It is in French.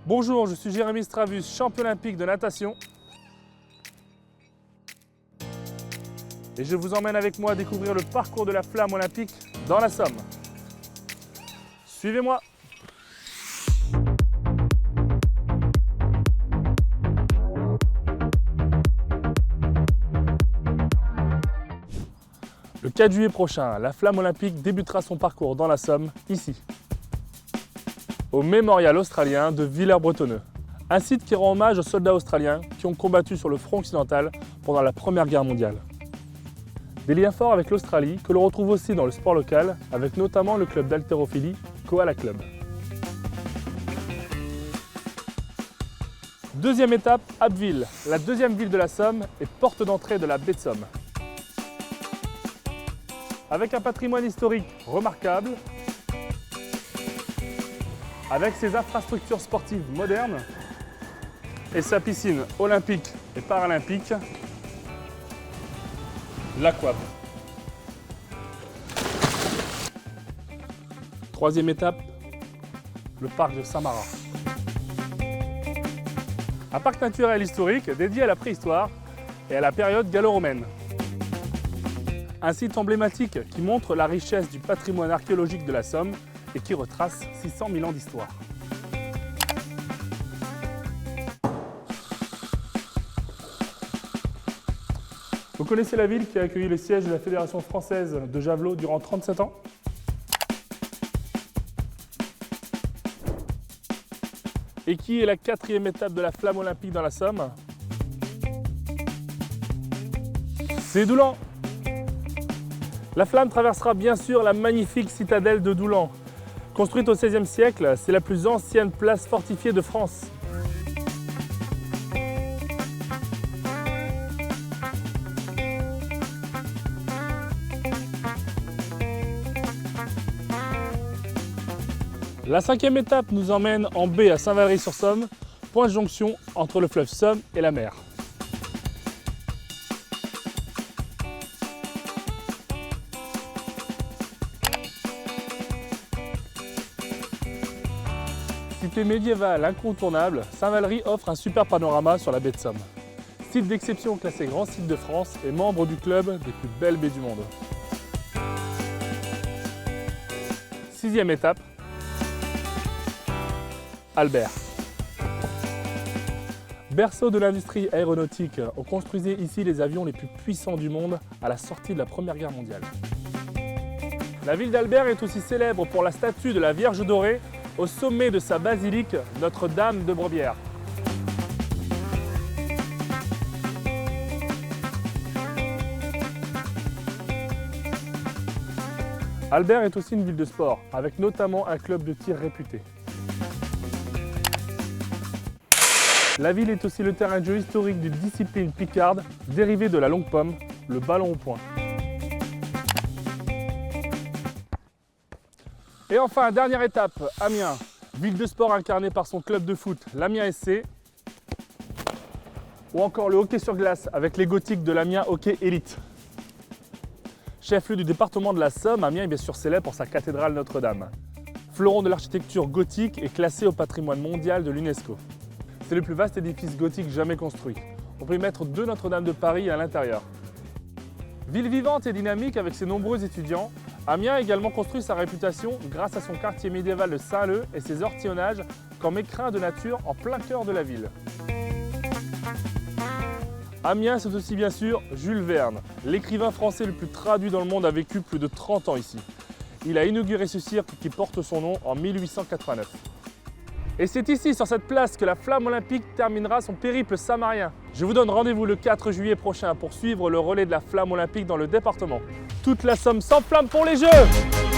Bonjour, je suis Jérémy Stravus, champion olympique de natation. Et je vous emmène avec moi découvrir le parcours de la flamme olympique dans la Somme. Suivez-moi. Le 4 juillet prochain, la flamme olympique débutera son parcours dans la Somme, ici, au mémorial australien de Villers-Bretonneux. Un site qui rend hommage aux soldats australiens qui ont combattu sur le front occidental pendant la Première Guerre mondiale. Des liens forts avec l'Australie que l'on retrouve aussi dans le sport local, avec notamment le club d'haltérophilie Koala Club. Deuxième étape, Abbeville, la deuxième ville de la Somme et porte d'entrée de la baie de Somme. Avec un patrimoine historique remarquable, avec ses infrastructures sportives modernes et sa piscine olympique et paralympique, l'Aquab. Troisième étape, le parc de Saint-Marin. Un parc naturel historique dédié à la préhistoire et à la période gallo-romaine. Un site emblématique qui montre la richesse du patrimoine archéologique de la Somme et qui retrace 600 000 ans d'histoire. Vous connaissez la ville qui a accueilli le siège de la Fédération française de javelot durant 37 ans? Et qui est la quatrième étape de la flamme olympique dans la Somme? C'est Doulan. La flamme traversera bien sûr la magnifique citadelle de Doulan. Construite au XVIe siècle, c'est la plus ancienne place fortifiée de France. La cinquième étape nous emmène en baie à Saint-Valery-sur-Somme, point de jonction entre le fleuve Somme et la mer. Cité médiévale incontournable, Saint-Valery offre un super panorama sur la baie de Somme. Site d'exception classé grand site de France et membre du club des plus belles baies du monde. Sixième étape, Albert. Berceau de l'industrie aéronautique, on construisait ici les avions les plus puissants du monde à la sortie de la Première Guerre mondiale. La ville d'Albert est aussi célèbre pour la statue de la Vierge dorée au sommet de sa basilique Notre-Dame de Brebières. Albert est aussi une ville de sport, avec notamment un club de tir réputé. La ville est aussi le terrain de jeu historique d'une discipline picarde dérivée de la longue pomme, le ballon au poing. Et enfin, dernière étape, Amiens, ville de sport incarnée par son club de foot, l'Amiens SC, ou encore le hockey sur glace avec les Gothiques de l'Amiens Hockey Élite. Chef-lieu du département de la Somme, Amiens est bien sûr célèbre pour sa cathédrale Notre-Dame. Fleuron de l'architecture gothique et classé au patrimoine mondial de l'UNESCO. C'est le plus vaste édifice gothique jamais construit. On peut y mettre 2 Notre-Dame de Paris à l'intérieur. Ville vivante et dynamique avec ses nombreux étudiants, Amiens a également construit sa réputation grâce à son quartier médiéval de Saint-Leu et ses ortillonnages comme écrin de nature en plein cœur de la ville. Amiens, c'est aussi bien sûr Jules Verne. L'écrivain français le plus traduit dans le monde a vécu plus de 30 ans ici. Il a inauguré ce cirque qui porte son nom en 1889. Et c'est ici, sur cette place, que la flamme olympique terminera son périple samarien. Je vous donne rendez-vous le 4 juillet prochain pour suivre le relais de la flamme olympique dans le département. Toute la Somme s'enflamme pour les Jeux!